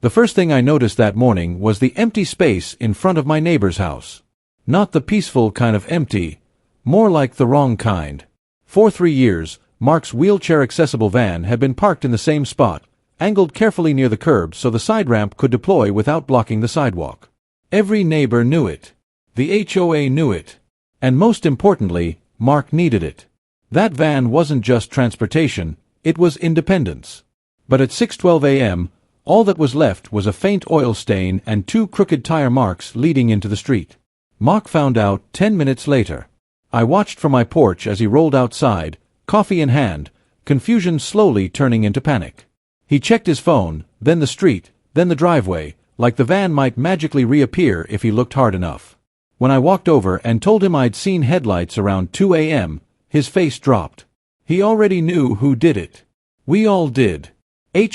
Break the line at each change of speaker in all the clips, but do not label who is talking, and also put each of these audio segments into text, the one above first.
The first thing I noticed that morning was the empty space in front of my neighbor's house. Not the peaceful kind of empty, more like the wrong kind. For 3 years, Mark's wheelchair-accessible van had been parked in the same spot, angled carefully near the curb so the side ramp could deploy without blocking the sidewalk. Every neighbor knew it. The HOA knew it. And most importantly, Mark needed it. That van wasn't just transportation, it was independence. But at 6:12 a.m., all that was left was a faint oil stain and 2 crooked tire marks leading into the street. Mark found out 10 minutes later. I watched from my porch as he rolled outside, coffee in hand, confusion slowly turning into panic. He checked his phone, then the street, then the driveway, like the van might magically reappear if he looked hard enough. When I walked over and told him I'd seen headlights around 2 a.m., his face dropped. He already knew who did it. We all did.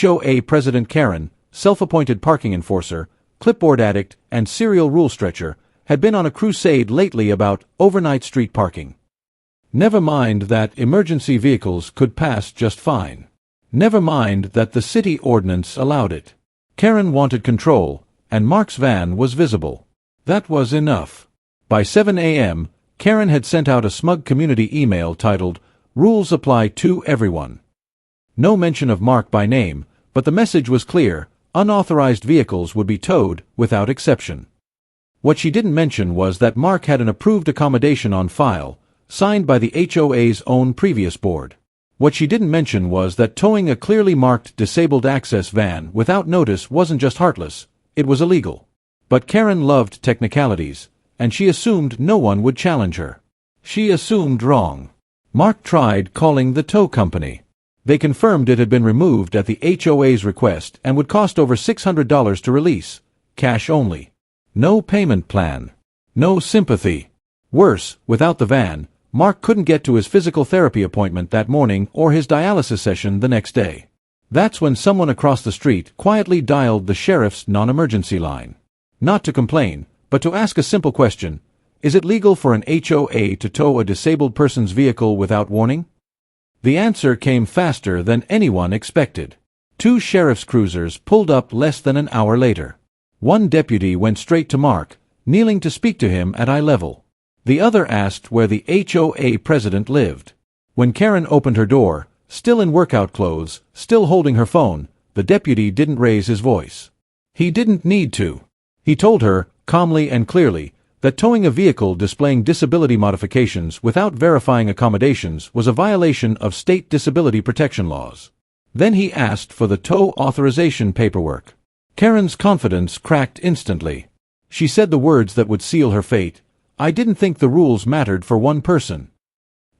HOA President Karen, self-appointed parking enforcer, clipboard addict, and serial rule stretcher, had been on a crusade lately about overnight street parking. Never mind that emergency vehicles could pass just fine. Never mind that the city ordinance allowed it. Karen wanted control, and Mark's van was visible. That was enough. By 7 a.m., Karen had sent out a smug community email titled, "Rules apply to everyone." No mention of Mark by name, but the message was clear: unauthorized vehicles would be towed, without exception. What she didn't mention was that Mark had an approved accommodation on file, signed by the HOA's own previous board. What she didn't mention was that towing a clearly marked disabled access van without notice wasn't just heartless, it was illegal. But Karen loved technicalities, and she assumed no one would challenge her. She assumed wrong. Mark tried calling the tow company. They confirmed it had been removed at the HOA's request and would cost over $600 to release, cash only. No payment plan. No sympathy. Worse, without the van, Mark couldn't get to his physical therapy appointment that morning or his dialysis session the next day. That's when someone across the street quietly dialed the sheriff's non-emergency line. Not to complain, but to ask a simple question: is it legal for an HOA to tow a disabled person's vehicle without warning? The answer came faster than anyone expected. 2 sheriff's cruisers pulled up less than an hour later. One deputy went straight to Mark, kneeling to speak to him at eye level. The other asked where the HOA president lived. When Karen opened her door, still in workout clothes, still holding her phone, the deputy didn't raise his voice. He didn't need to. He told her, calmly and clearly, that towing a vehicle displaying disability modifications without verifying accommodations was a violation of state disability protection laws. Then he asked for the tow authorization paperwork. Karen's confidence cracked instantly. She said the words that would seal her fate: "I didn't think the rules mattered for one person."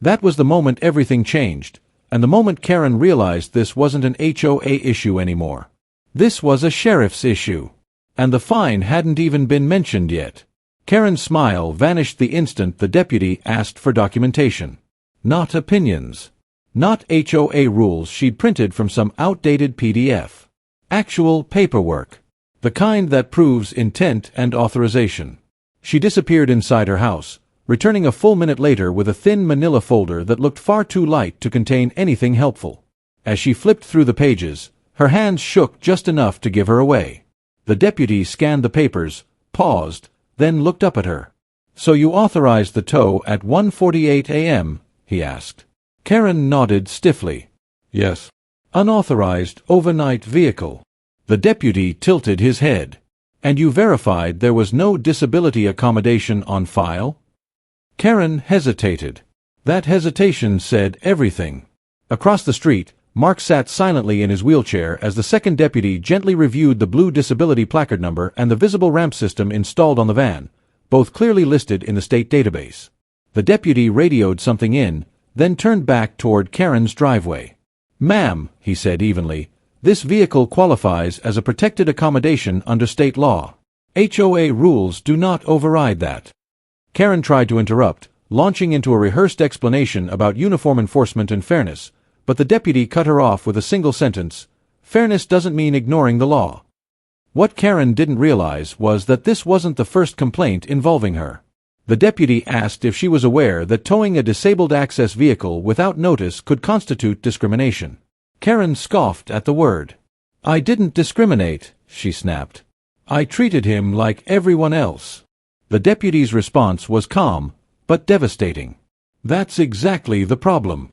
That was the moment everything changed, and the moment Karen realized this wasn't an HOA issue anymore. This was a sheriff's issue. And the fine hadn't even been mentioned yet. Karen's smile vanished the instant the deputy asked for documentation. Not opinions. Not HOA rules she'd printed from some outdated PDF. Actual paperwork. The kind that proves intent and authorization. She disappeared inside her house, returning a full minute later with a thin manila folder that looked far too light to contain anything helpful. As she flipped through the pages, her hands shook just enough to give her away. The deputy scanned the papers, paused, then looked up at her. "So you authorized the tow at 1:48 a.m., he asked. Karen nodded stiffly. "Yes." "Unauthorized overnight vehicle." The deputy tilted his head. "And you verified there was no disability accommodation on file?" Karen hesitated. That hesitation said everything. Across the street, Mark sat silently in his wheelchair as the second deputy gently reviewed the blue disability placard number and the visible ramp system installed on the van, both clearly listed in the state database. The deputy radioed something in, then turned back toward Karen's driveway. "Ma'am," he said evenly, "this vehicle qualifies as a protected accommodation under state law. HOA rules do not override that." Karen tried to interrupt, launching into a rehearsed explanation about uniform enforcement and fairness, but the deputy cut her off with a single sentence: "Fairness doesn't mean ignoring the law." What Karen didn't realize was that this wasn't the first complaint involving her. The deputy asked if she was aware that towing a disabled access vehicle without notice could constitute discrimination. Karen scoffed at the word. "I didn't discriminate," she snapped. "I treated him like everyone else." The deputy's response was calm, but devastating. "That's exactly the problem."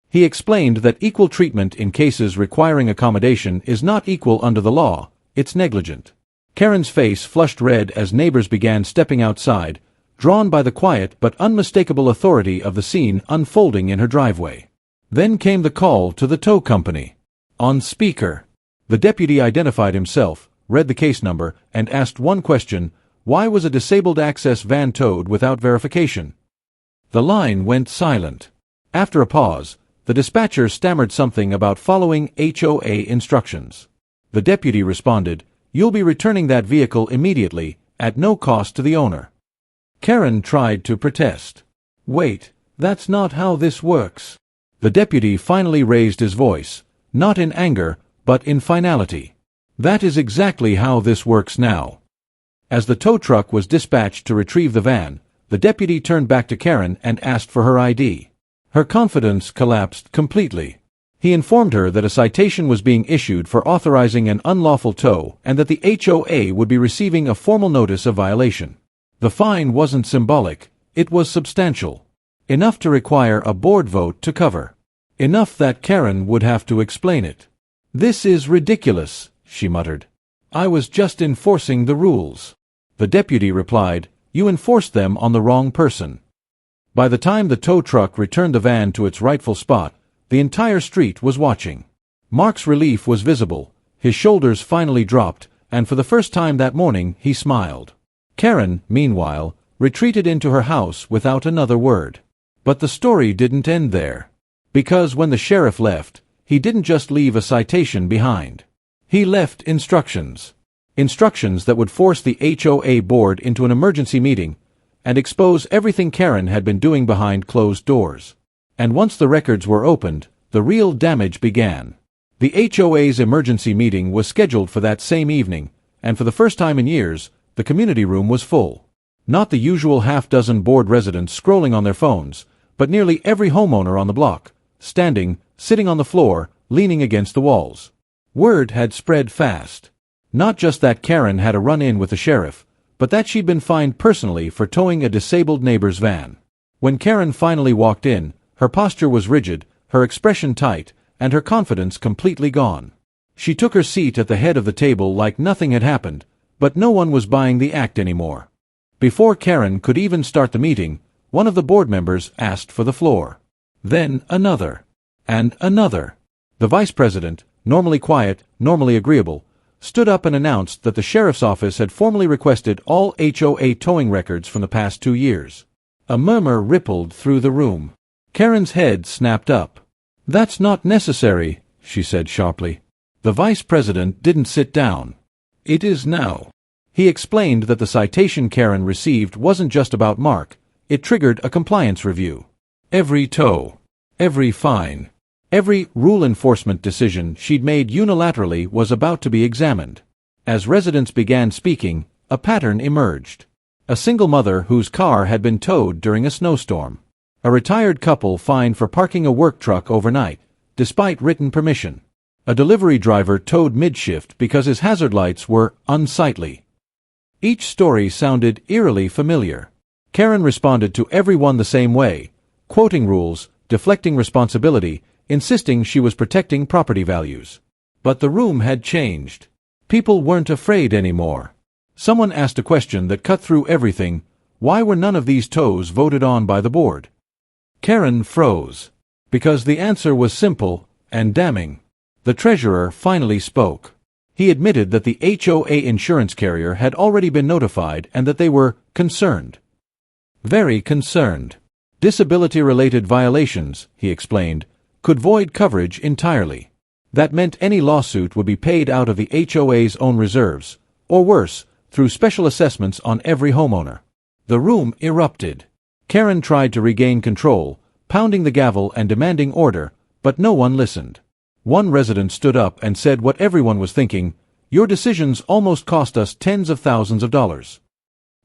He explained that equal treatment in cases requiring accommodation is not equal under the law, it's negligent. Karen's face flushed red as neighbors began stepping outside, drawn by the quiet but unmistakable authority of the scene unfolding in her driveway. Then came the call to the tow company. On speaker, the deputy identified himself, read the case number, and asked one question: why was a disabled access van towed without verification? The line went silent. After a pause, the dispatcher stammered something about following HOA instructions. The deputy responded, "You'll be returning that vehicle immediately, at no cost to the owner." Karen tried to protest. "Wait, that's not how this works." The deputy finally raised his voice, not in anger, but in finality. "That is exactly how this works now." As the tow truck was dispatched to retrieve the van, the deputy turned back to Karen and asked for her ID. Her confidence collapsed completely. He informed her that a citation was being issued for authorizing an unlawful tow and that the HOA would be receiving a formal notice of violation. The fine wasn't symbolic, it was substantial. Enough to require a board vote to cover. Enough that Karen would have to explain it. "This is ridiculous," she muttered. "I was just enforcing the rules." The deputy replied, "You enforced them on the wrong person." By the time the tow truck returned the van to its rightful spot, the entire street was watching. Mark's relief was visible, his shoulders finally dropped, and for the first time that morning he smiled. Karen, meanwhile, retreated into her house without another word. But the story didn't end there. Because when the sheriff left, he didn't just leave a citation behind. He left instructions. Instructions that would force the HOA board into an emergency meeting and expose everything Karen had been doing behind closed doors. And once the records were opened, the real damage began. The HOA's emergency meeting was scheduled for that same evening, and for the first time in years, the community room was full. Not the usual half-dozen board residents scrolling on their phones, but nearly every homeowner on the block, standing, sitting on the floor, leaning against the walls. Word had spread fast. Not just that Karen had a run-in with the sheriff, but that she'd been fined personally for towing a disabled neighbor's van. When Karen finally walked in, her posture was rigid, her expression tight, and her confidence completely gone. She took her seat at the head of the table like nothing had happened, but no one was buying the act anymore. Before Karen could even start the meeting, one of the board members asked for the floor. Then another. And another. The vice president, normally quiet, normally agreeable, stood up and announced that the sheriff's office had formally requested all HOA towing records from the past 2 years. A murmur rippled through the room. Karen's head snapped up. "That's not necessary," she said sharply. The vice president didn't sit down. "It is now." He explained that the citation Karen received wasn't just about Mark, it triggered a compliance review. Every tow, every fine, every rule enforcement decision she'd made unilaterally was about to be examined. As residents began speaking, a pattern emerged. A single mother whose car had been towed during a snowstorm. A retired couple fined for parking a work truck overnight, despite written permission. A delivery driver towed mid-shift because his hazard lights were unsightly. Each story sounded eerily familiar. Karen responded to every one the same way, quoting rules, deflecting responsibility, insisting she was protecting property values. But the room had changed. People weren't afraid anymore. Someone asked a question that cut through everything: why were none of these tows voted on by the board? Karen froze. Because the answer was simple and damning. The treasurer finally spoke. He admitted that the HOA insurance carrier had already been notified and that they were concerned. Very concerned. Disability-related violations, he explained, could void coverage entirely. That meant any lawsuit would be paid out of the HOA's own reserves, or worse, through special assessments on every homeowner. The room erupted. Karen tried to regain control, pounding the gavel and demanding order, but no one listened. One resident stood up and said what everyone was thinking: "Your decisions almost cost us tens of thousands of dollars."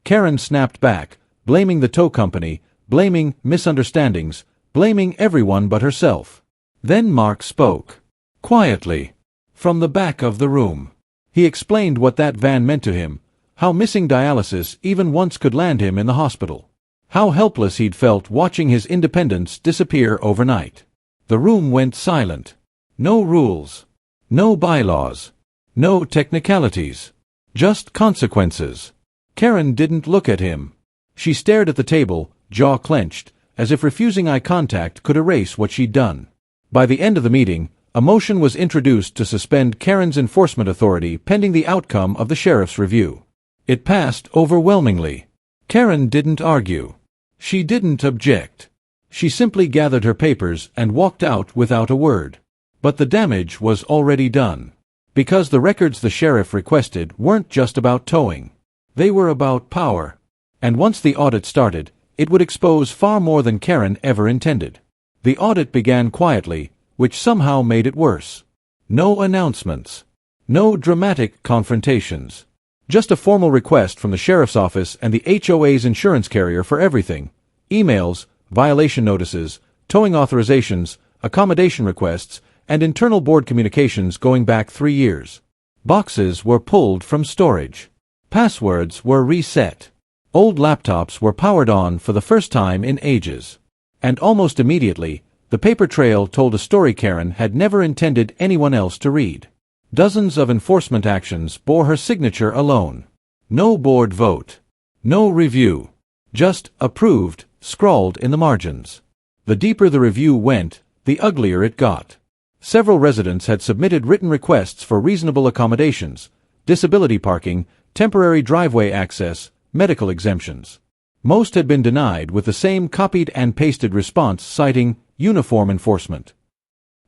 Karen snapped back, blaming the tow company, blaming misunderstandings, blaming everyone but herself. Then Mark spoke. Quietly. from the back of the room. He explained what that van meant to him, how missing dialysis even once could land him in the hospital. How helpless he'd felt watching his independence disappear overnight. The room went silent. No rules. No bylaws. No technicalities. Just consequences. Karen didn't look at him. She stared at the table, jaw clenched, as if refusing eye contact could erase what she'd done. By the end of the meeting, a motion was introduced to suspend Karen's enforcement authority pending the outcome of the sheriff's review. It passed overwhelmingly. Karen didn't argue. She didn't object. She simply gathered her papers and walked out without a word. But the damage was already done. Because the records the sheriff requested weren't just about towing. They were about power. And once the audit started, it would expose far more than Karen ever intended. The audit began quietly, which somehow made it worse. No announcements. No dramatic confrontations. Just a formal request from the sheriff's office and the HOA's insurance carrier for everything. Emails, violation notices, towing authorizations, accommodation requests, and internal board communications going back 3 years. Boxes were pulled from storage. Passwords were reset. Old laptops were powered on for the first time in ages. And almost immediately, the paper trail told a story Karen had never intended anyone else to read. Dozens of enforcement actions bore her signature alone. No board vote. No review. Just approved, scrawled in the margins. The deeper the review went, the uglier it got. Several residents had submitted written requests for reasonable accommodations, disability parking, temporary driveway access, medical exemptions. Most had been denied with the same copied and pasted response citing uniform enforcement.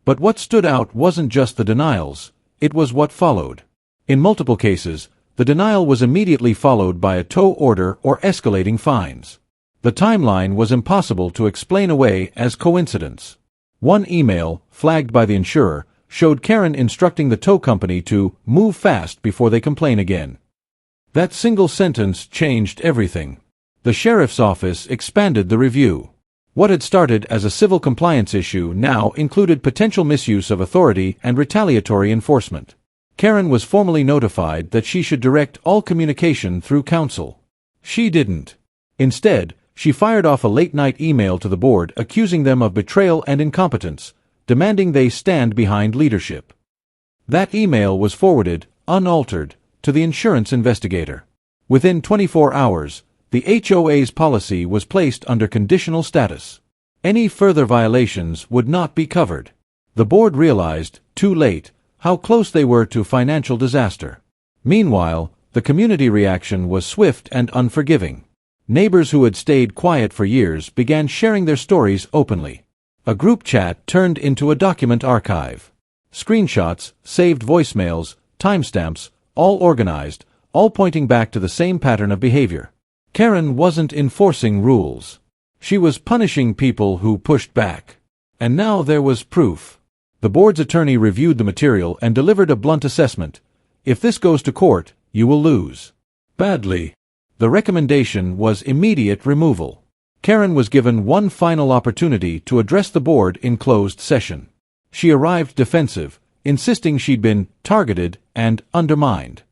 But what stood out wasn't just the denials, it was what followed. In multiple cases, the denial was immediately followed by a tow order or escalating fines. The timeline was impossible to explain away as coincidence. One email, flagged by the insurer, showed Karen instructing the tow company to move fast before they complain again. That single sentence changed everything. The sheriff's office expanded the review. What had started as a civil compliance issue now included potential misuse of authority and retaliatory enforcement. Karen was formally notified that she should direct all communication through counsel. She didn't. Instead, she fired off a late-night email to the board accusing them of betrayal and incompetence, demanding they stand behind leadership. That email was forwarded, unaltered, to the insurance investigator. Within 24 hours, the HOA's policy was placed under conditional status. Any further violations would not be covered. The board realized, too late, how close they were to financial disaster. Meanwhile, the community reaction was swift and unforgiving. Neighbors who had stayed quiet for years began sharing their stories openly. A group chat turned into a document archive. Screenshots, saved voicemails, timestamps, all organized, all pointing back to the same pattern of behavior. Karen wasn't enforcing rules. She was punishing people who pushed back. And now there was proof. The board's attorney reviewed the material and delivered a blunt assessment. If this goes to court, you will lose. Badly. The recommendation was immediate removal. Karen was given one final opportunity to address the board in closed session. She arrived defensive, insisting she'd been targeted and undermined.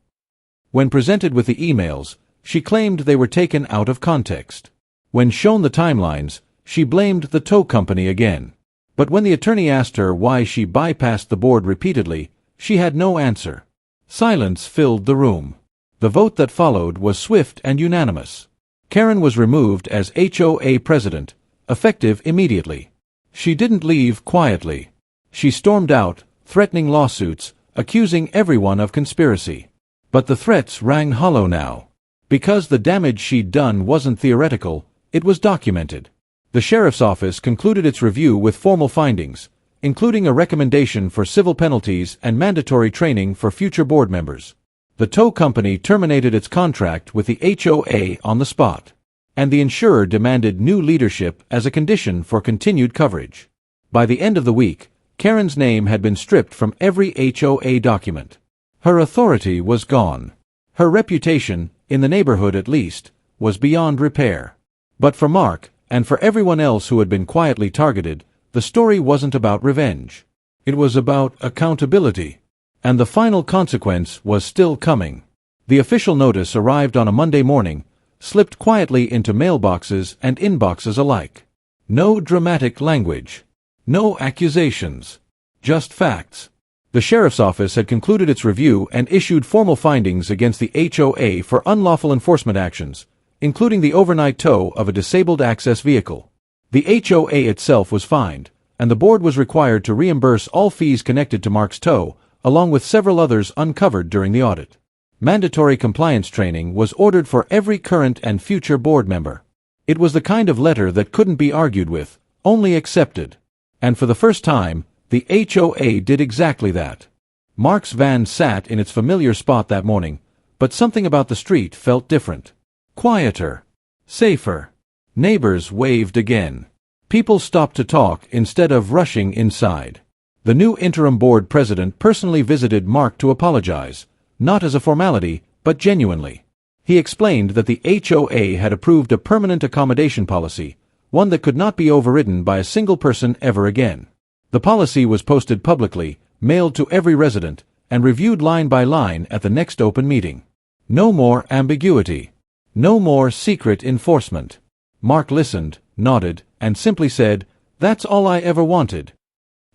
When presented with the emails, she claimed they were taken out of context. When shown the timelines, she blamed the tow company again. But when the attorney asked her why she bypassed the board repeatedly, she had no answer. Silence filled the room. The vote that followed was swift and unanimous. Karen was removed as HOA president, effective immediately. She didn't leave quietly. She stormed out, threatening lawsuits, accusing everyone of conspiracy. But the threats rang hollow now. Because the damage she'd done wasn't theoretical, it was documented. The sheriff's office concluded its review with formal findings, including a recommendation for civil penalties and mandatory training for future board members. The tow company terminated its contract with the HOA on the spot, and the insurer demanded new leadership as a condition for continued coverage. By the end of the week, Karen's name had been stripped from every HOA document. Her authority was gone. Her reputation, in the neighborhood at least, was beyond repair. But for Mark, and for everyone else who had been quietly targeted, the story wasn't about revenge. It was about accountability. And the final consequence was still coming. The official notice arrived on a Monday morning, slipped quietly into mailboxes and inboxes alike. No dramatic language. No accusations. Just facts. The sheriff's office had concluded its review and issued formal findings against the HOA for unlawful enforcement actions, including the overnight tow of a disabled access vehicle. The HOA itself was fined, and the board was required to reimburse all fees connected to Mark's tow, along with several others uncovered during the audit. Mandatory compliance training was ordered for every current and future board member. It was the kind of letter that couldn't be argued with, only accepted. And for the first time, the HOA did exactly that. Mark's van sat in its familiar spot that morning, but something about the street felt different. Quieter. Safer. Neighbors waved again. People stopped to talk instead of rushing inside. The new interim board president personally visited Mark to apologize, not as a formality, but genuinely. He explained that the HOA had approved a permanent accommodation policy, one that could not be overridden by a single person ever again. The policy was posted publicly, mailed to every resident, and reviewed line by line at the next open meeting. No more ambiguity. No more secret enforcement. Mark listened, nodded, and simply said, "That's all I ever wanted."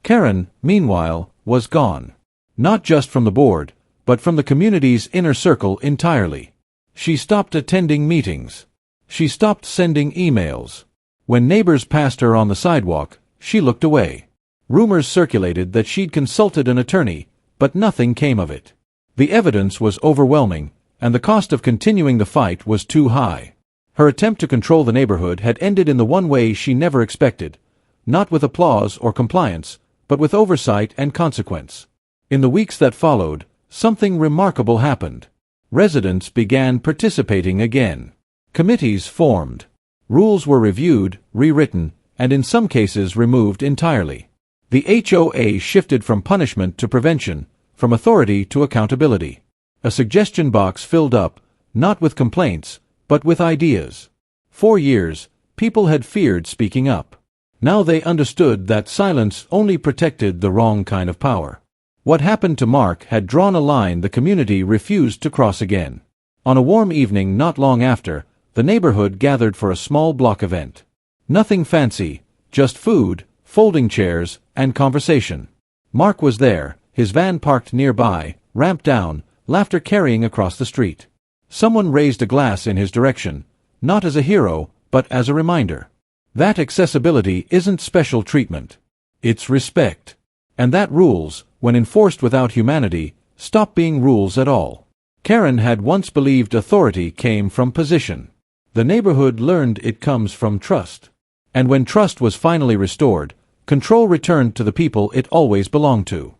Karen, meanwhile, was gone. Not just from the board, but from the community's inner circle entirely. She stopped attending meetings. She stopped sending emails. When neighbors passed her on the sidewalk, she looked away. Rumors circulated that she'd consulted an attorney, but nothing came of it. The evidence was overwhelming, and the cost of continuing the fight was too high. Her attempt to control the neighborhood had ended in the one way she never expected, not with applause or compliance, but with oversight and consequence. In the weeks that followed, something remarkable happened. Residents began participating again. Committees formed. Rules were reviewed, rewritten, and in some cases removed entirely. The HOA shifted from punishment to prevention, from authority to accountability. A suggestion box filled up, not with complaints, but with ideas. For years, people had feared speaking up. Now they understood that silence only protected the wrong kind of power. What happened to Mark had drawn a line the community refused to cross again. On a warm evening not long after, the neighborhood gathered for a small block event. Nothing fancy, just food, folding chairs, and conversation. Mark was there, his van parked nearby, ramped down, laughter carrying across the street. Someone raised a glass in his direction, not as a hero, but as a reminder. That accessibility isn't special treatment. It's respect. And that rules, when enforced without humanity, stop being rules at all. Karen had once believed authority came from position. The neighborhood learned it comes from trust. And when trust was finally restored, control returned to the people it always belonged to.